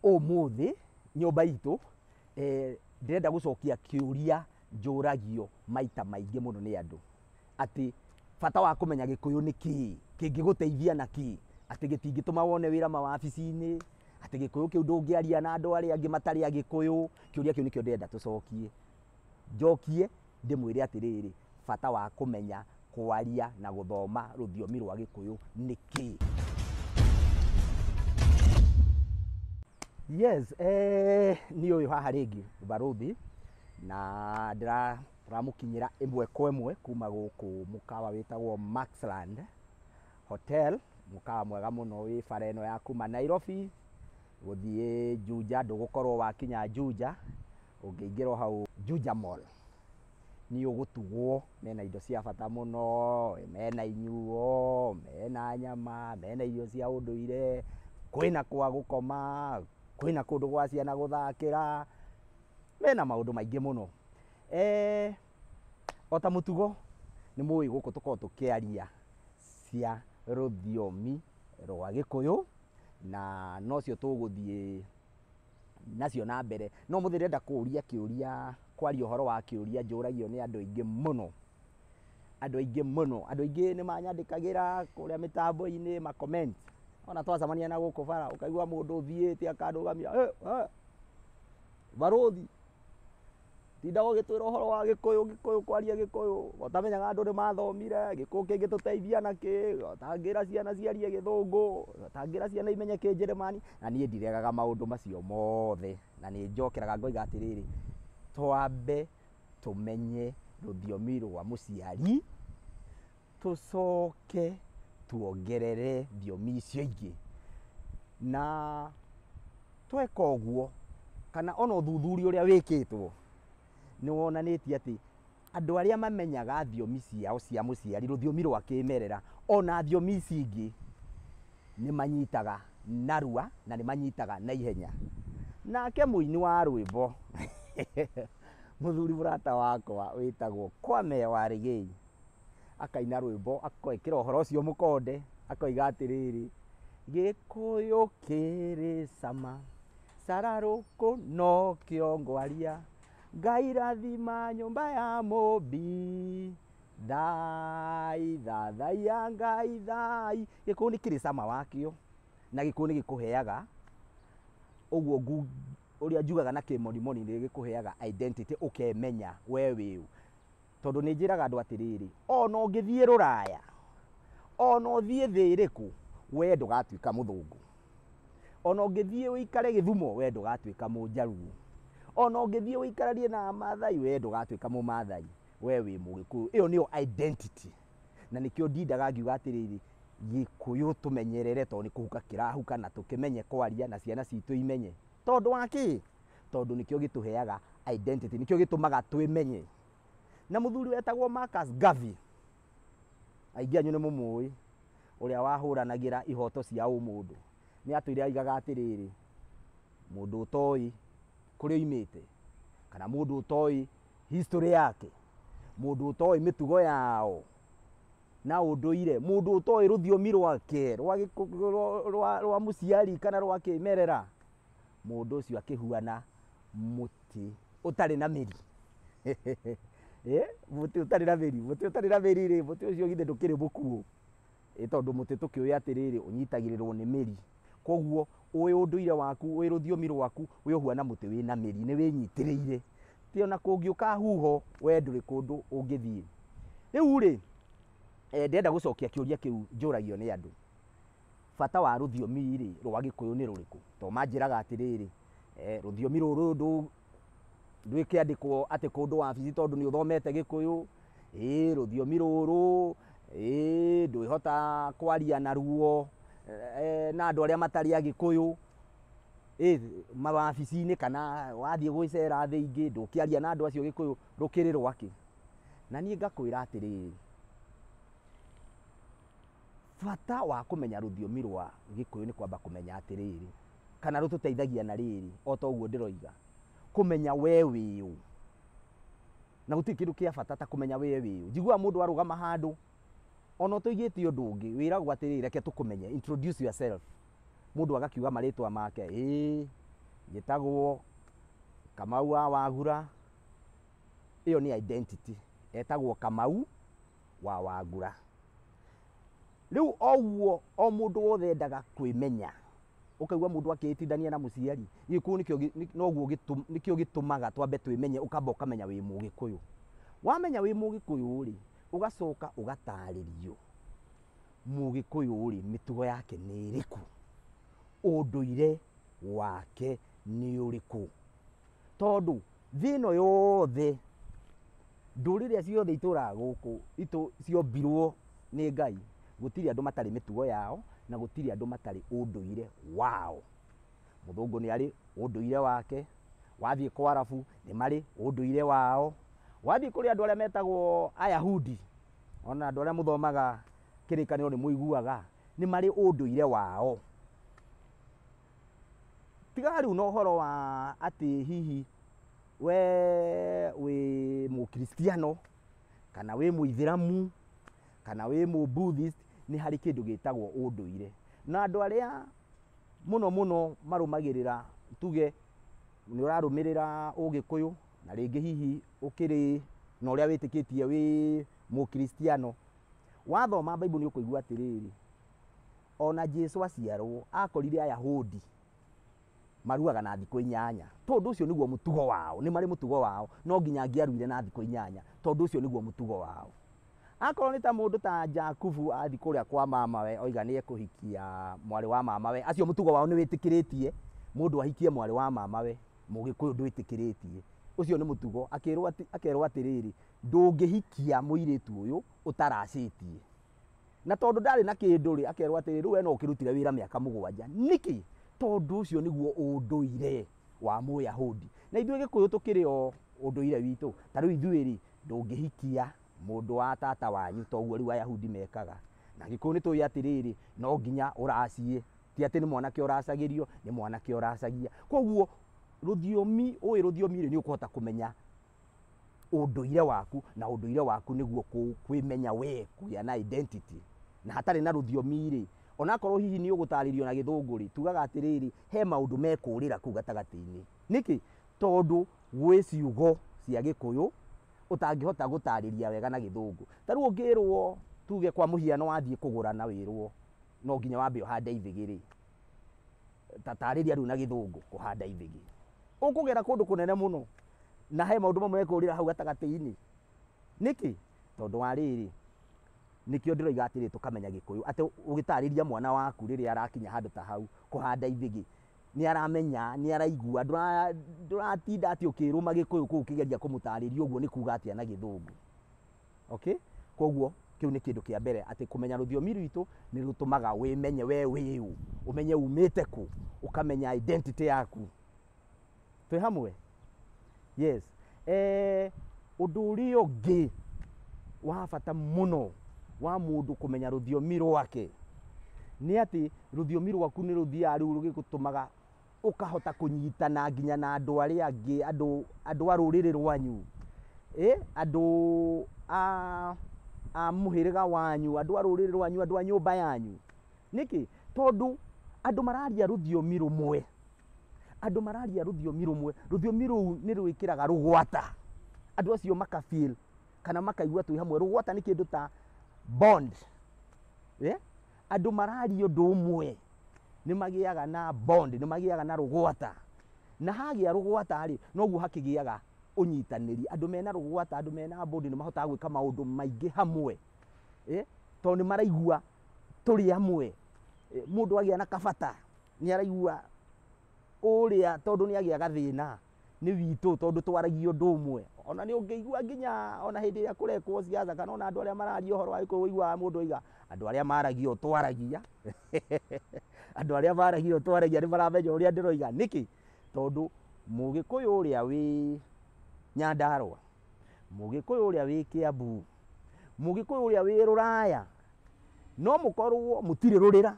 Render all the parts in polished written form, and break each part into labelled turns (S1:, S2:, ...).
S1: Umuthi nyumba itu ndirenda gucokia kiuria njuragio maita maingi muno ni andu ati bata wa kumenya Gikuyu ni ki kingiguteithia na ki ati gitingituma wone wira mawabici-ini ati Gikuyu kiu ndungiaria na andu aria angi matari Agikuyu. Kiuria kiu nikio ndirenda tucokie, njokie ndimwire atiriri bata wa kumenya kwaria na guthoma ruthiomi rwa Gikuyu ni ki. Yes, ni uyu haha ringi baruthi na ndiramukinyira imwe kwa imwe kuma guku mukawa witagwo Maxland Hotel, mukawa mwega muno wi bara ino ya kuma Nairobi guthie Juja. Ndugukorwo wakinya Juja, ungiingirwo hau Juja Mall ni ugutugwo. Mena indo cia bata muno, mena inyuo, mena nyama, mena irio cia unduire, kwina kwa gukoma, kwina kundu gwa ciana guthakira, mena maundu maingi muno. Ota mutugo ni mui guku tukorwo tukiaria cia ruthiomi rwa Gikuyu na nocio tuguthie nacio na mbere. No muthi ndenda kuria kiuria, kwaria uhoro wa kiuria njuragio ni andu aingi muno, andu aingi muno. Andu aingi ni manyandikagira kuria mitambo-ini ma comment. Ona twacamania na guku bara ukaigua mundu uthiite akandugamia baruthi tindaga ugitwira uhoro wa Gikuyu, Gikuyu kwaria Gikuyu, utamenyaga andu ni mathomire Gikuyu kingituteithia na ki, utangira ciana ciarie Githungu, utangira ciana imenye Kijeremani. Na nie ndiregaga maundu macio mothe, na ni njokeraga ngoiga atiriri twambe tumenye ruthiomi rwa muciari, tucoke tuongerere thiomi icio ingi. Na tweka uguo kana ona uthuthuria uria wikitwo ni wonanitie ati andu aria mamenyaga thiomi ciao cia muciari, ruthiomi rwa kimerera, ona thiomi ici ingi ni manyitaga narua na ni manyitaga na ihenya. Nake muini wa rwimbo muthuri murata wakwa witagwo Kwame Warigei akaina rwimbo akoikira uhoro ucio mukonde, akoiga atiriri Gikuyu kiri cama sararuku no kiongwaria, Ngai rathima nyumba ya mumbi, thai thathai ya Ngai thai. Gikuyu ni kiri cama wakio na Gikuyu ni gikuheaga uguo uria njugaga na kimonimoni ni gikuheaga identity, ukemenya we wiu. Tondu ni njiraga andu atiriri ona ungithie Ruraya, ona uthie thii iriku, we ndugatuika muthungu. Ona ungithie uikare Githumo, we ndugatuika Mujaruo. Ona ungithie uikararie na Maathai, we ndugatuika Mumathai, we wi Mugikuyu. Iyo niyo identity. Na nikio ndindaga ngiuga atiriri Gikuyu tumenyerere, tondu ni kuhuka kirahuka na tukimenye kwaria na ciana citu imenye. Tondu waki, tondu nikio gituheaga identity, nikio gitumaga twimenye. Na muthuri wetagwo Marcus Garvey, aingi anyu ni mumui, uria wahuranagira ihoto cia umundu, ni atwire aigaga atiriri mundu utoi kuria imite, kana mundu utoi history yake, mundu utoi mitugo yao na unduire, mundu utoi ruthiomi rwake rwa muciari kana rwa kimerera, mundu ucio akihuana muti utari na miri. Muti utari na miri, muti utari na miri ri, muti ucio githe ndukiri mukuo. Tondu muti tukiuya atiriri unyitagirirwo ni miri. Koguo uwi unduire waku, uwi ruthiomi rwaku, wi uhuana muti wina miri, ni winyitiriire. Ti ona kungiuka huho we nduri kundu ungithie. Riu ri ndenda gucokia kiuria kiu njuragio ni andu. Bata wa ruthiomi ri rwa Gikuyu ni ruriku? To manjiraga atiriri ruthiomi ruru ndwikiandikwo ati kundu wabici tondu ni uthomete Gikuyu, ruthiomi ruru ndwihota kwaria naruo na andu aria matari Agikuyu, mawabici-ini kana wathie gwicera thi ingi ndukiaria na andu acio Gikuyu, rukiri rwaki? Na nie ngakwira atiriri bata wa kumenya ruthiomi rwa Gikuyu ni kwamba kumenya atiriri, kana rututeithagia na riri, o ta uguo ndiroiga, kumenya we wiu. Na guti kindu kia bata ta kumenya we wiu. Njigua mundu arugama handu ona tuigite undu ungi wiragwo atiriri reke tukumenye, introduce yourself. Mundu agakiuga maritwa make, njĩtagwo Kamau wa Wagura, ĩyo nĩ identity, etagwo Kamau wa Wagura. Rĩu oguo o mũndũ wothe endaga kwĩmenya, ũkaigua mũndũ akĩĩtithania na mũciari, gĩkũyũ nĩkĩo gĩtũmaga twambe twĩmenye, ũkamba ũkamenya wĩ Mũgĩkũyũ. Wamenya wĩ Mũgĩkũyũ rĩ, ũgacoka ũgatarĩrio Mũgĩkũyũ rĩ, mĩtugo yake nĩ ĩrĩkũ, ũndũire wake nĩ ũrĩkũ. Tondũ thĩ ĩno yothe, ndũrĩrĩ ciothe itũraga gũkũ ciombirwo nĩ Ngai, gũtirĩ andũ matarĩ mĩtugo yao, na gũtirĩ andũ matarĩ ũndũire wao. Mũthũngũ nĩ arĩ ũndũire wake, wathiĩ kwa Arabu nĩ marĩ ũndũire wao, wathiĩ kũrĩ andũ arĩa metagwo Ayahudi, ona andũ arĩa mũthomaga kĩrĩkanĩro nĩ mũiguaga, nĩ marĩ ũndũire wao. Tiga rĩu na ũhoro wa atĩ hihi we wĩ Mũkristiano, kana wĩ Mũithĩramu, kana wĩ Mũbuddhist, nĩ harĩ kĩndũ gĩtagwo ũndũire. Na andũ arĩa mũno mũno marũmagĩrĩra, tuge nĩ ũrarũmĩrĩra Ũgĩkũyũ, na rĩngĩ hihi ũkĩrĩ na ũrĩa wĩtĩkĩtie wĩ Mũkristiano, wathoma Bible nĩ ũkũigua atĩrĩrĩ, ona Jesũ aciarwo akorire Ayahudi maruaga na thikũ 8, tondũ ũcio nĩguo mũtugo wao, nĩ marĩ mũtugo wao, no nginya angĩaruire na thikũ 8, tondũ ũcio nĩguo mũtugo wao. Akorwo nĩ ta mũndũ ta Jakubu athi kũrĩa kwa mamawe, oiga nĩ ekũhikia mwarĩ wa mamawe, acio mũtugo wao nĩ wĩtĩkĩrĩtie mũndũ ahikie mwarĩ wa mamawe, Mũgĩkũyũ ndwĩtĩkĩrĩtie. Ũcio nĩ mũtugo, akerwo atĩrĩrĩ, ndũngĩhikia mũirĩtu ũyũ ũtaracĩtie. Na tondũ ndarĩ na kĩndũ rĩ, akerwo atĩrĩrĩ, we no ũkĩrutire wĩra mĩaka 7. Nĩkĩ? Tondũ ũcio nĩguo ũndũire wa Mũyahudi. Na ithuĩ Gĩkũyũ tũkĩrĩ o ũndũire witũ. Ta rĩu ithuĩ rĩ, ndũngĩhikia mũndũ wa tata wanyu, toguo rĩu Ayahudi mekaga. Na Gĩkũyũ nĩ tũĩ atĩrĩrĩ, no nginya ũracie, ti atĩ nĩ mwanake ũracagĩrio, nĩ mwanake ũracagia. Koguo rũthiomi, ũĩ rũthiomi rĩ, nĩ ũkũhota kũmenya ũndũire waku, na ũndũire waku nĩguo kwĩmenya we, kũgĩa na identity. Na hatarĩ na rũthiomi rĩ, onakorwo hihi nĩ ũgũtarĩrio na Gĩthũngũ rĩ, tugaga atĩrĩrĩ, he maũndũ mekũrĩra kũu gatagatĩ-inĩ. Nĩkĩ? Tondũ gwĩ ciugo cia Gĩkũyũ ũtangĩhota gũtarĩria wega na Gĩthũngũ. Ta rĩu ũngĩrwo, tuge kwa mũhiano wathiĩ kũgũra na wĩrwo, no nginya wambe ũhande ithĩgĩ rĩ, tatarĩria rĩu na Gĩthũngũ kũhanda ithĩgĩ, ũkũgera kũndũ kũnene mũno, na he maũndũ mamwe mekũrĩra hau gatagatĩ-inĩ. Nĩkĩ? Tondũ wa rĩrĩ, nĩkĩo ndĩroiga atĩrĩ tũkamenya Gĩkũyũ, atĩ ũgĩtarĩria mwana waku rĩrĩa arakinya handũ ta hau kũhanda ithĩgĩ, nĩ aramenya, nĩ araigua, ndũratinda atĩ ũkĩrũma Gĩkũyũ kũu ũkĩgeria kũmũtarĩria ũguo nĩ kuga atĩa na Gĩthũngũ. Okay? Koguo kĩu nĩ kĩndũ kĩa mbere, atĩ kũmenya rũthiomi rwitũ nĩ rũtũmaga wĩmenye we wĩ ũ, ũmenye umĩte kũ, ũkamenya identity yaku. Twĩ hamwe? Yes. Ũndũ ũrĩa ũngĩ wa bata mũno wa mũndũ kũmenya rũthiomi rwake, nĩ atĩ rũthiomi rwaku nĩ rũthiaga rĩu rũgĩgũtũmaga ũkahota kũnyitana nginya na andũ arĩa angĩ, andũ a rũrĩrĩ rwanyu, andũ a mũhĩrĩga wanyu, andũ a rũrĩrĩ rwanyu, andũ a nyũmba yanyu. Nĩkĩ? Tondũ andũ mararia rũthiomi rũmwe, andũ mararia rũthiomi rũmwe, rũthiomi rũu nĩ rwĩkĩraga rũgwata, andũ acio makafeel kana makaigua twĩ hamwe. Rũgwata nĩ kĩndũ ta bond, andũ mararia ũndũ ũmwe nĩ magĩaga na bond, nĩ magĩaga na rũgwata, na hagĩa rũgwata rĩ, noguo hakĩgĩaga ũnyitanĩri. Andũ mena rũgwata, andũ mena bond nĩ mahotaga gwĩka maũndũ maingĩ hamwe, tondũ nĩ maraigua tũrĩ hamwe. Mũndũ agĩa na kabata nĩ araigua ũrĩa, tondũ nĩ agĩa gathĩna nĩ witũ, tondũ twaragia ũndũ ũmwe. Ona nĩ ũngĩigua nginya ona hĩndĩ ĩrĩa kũrekwo ciaca, kana ona andũ arĩa mararia ũhoro wa Gĩkũyũ ũiguaga mũndũ oiga, andũ arĩa maragia ũũ twaragia, andũ arĩa maragia ũũ twaragia nĩ maramenya ũrĩa ndĩroiga. Nĩkĩ? Tondũ Mũgĩkũyũ ũrĩa wĩ Nyandarũa, Mũgĩkũyũ ũrĩa wĩ Kĩambu, Mũgĩkũyũ ũrĩa wĩ Rũraya, no mũkorwo mũtirĩ rũrĩra,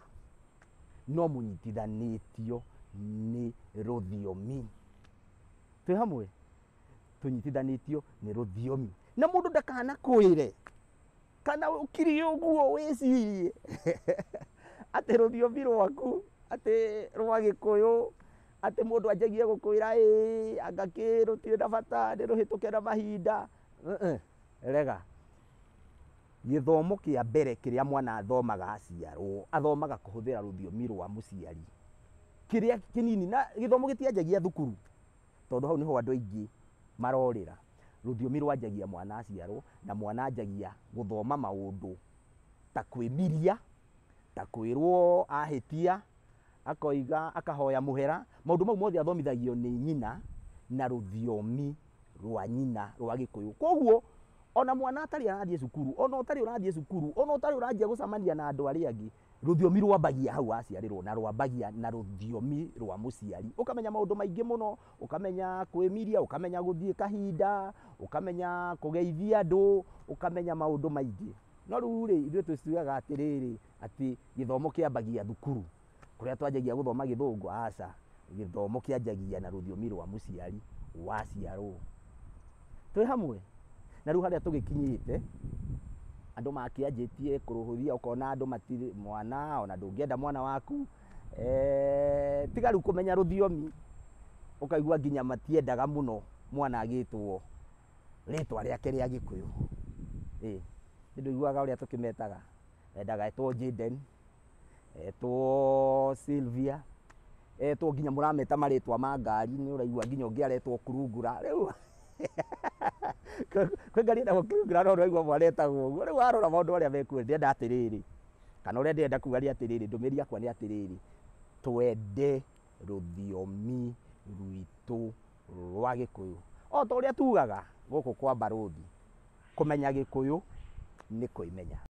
S1: no mũnyitithanĩtio nĩ rũthiomi. Twĩ hamwe? Tũnyitithanĩtio nĩ rũthiomi. Na mũndũ ndakanakwĩre kana ũkiri ũguo wĩcirie atĩ rũthiomi rwaku atĩ rwa Gĩkũyũ ati mundu anjagie gukwira anga ki rutire na bata ni ruhituke na mahinda rega githomo kia mbere kiria mwana athomaga aciarwo athomaga kuhuthira ruthiomi rwa muciari kiria kinini na githomo gitianjagia thukuru tondu hau niho andu aingi marorira ruthiomi rwanjagia mwana aciarwo na mwana anjagia guthoma maundu ta kwimiria ta kwirwo ahitia akoiga akahoya muhera maundu mau mothe athomithagio ni nyina na ruthiomi rwa nyina rwa Gikuyu. Koguo ona mwana atari arathie cukuru ona utari urathie cukuru ona utari uranjia gucamania na andu aria angi ruthiomi rwambagia hau aciarirwo na rwambagia na ruthiomi rwa muciari ukamenya maundu maingi muno ukamenya kwimiria ukamenya guthie kahinda ukamenya kugeithia andu ukamenya maundu maingi no riu ri ithuĩ tũciugaga atiriri ati githomo kiambagia thukuru kuria twanjagia guthoma githungu aca githomo kianjagia na ruthiomi rwa muciari waciarwo twi hamwe na riu haria tugikinyite andu makianjitie kuruhuthia ukona andu matiri mwana ona ndungienda mwana waku tiga riu kumenya ruthiomi ukaigua nginya matiendaga muno mwana agitwo ritwa riake ria Gikuyu nduiguaga uria tukimetaga endaga etwo Jaden etwo Sylvia etwo nginya murameta maritwa ma ngari ni uraigua nginya ungi aretwo Kurungura riu kwi ngari ndagwo Kurungura no uraigua mwana etagwo uguo riu warora maundu aria mekuo ndienda atiriri kana uria ndienda kuga ni atiriri ndumiri yakwa ni atiriri twende ruthiomi rwitu rwa Gikuyu o ta uria tugaga guku kwa Barothi kumenya Gikuyu ni kwimenya.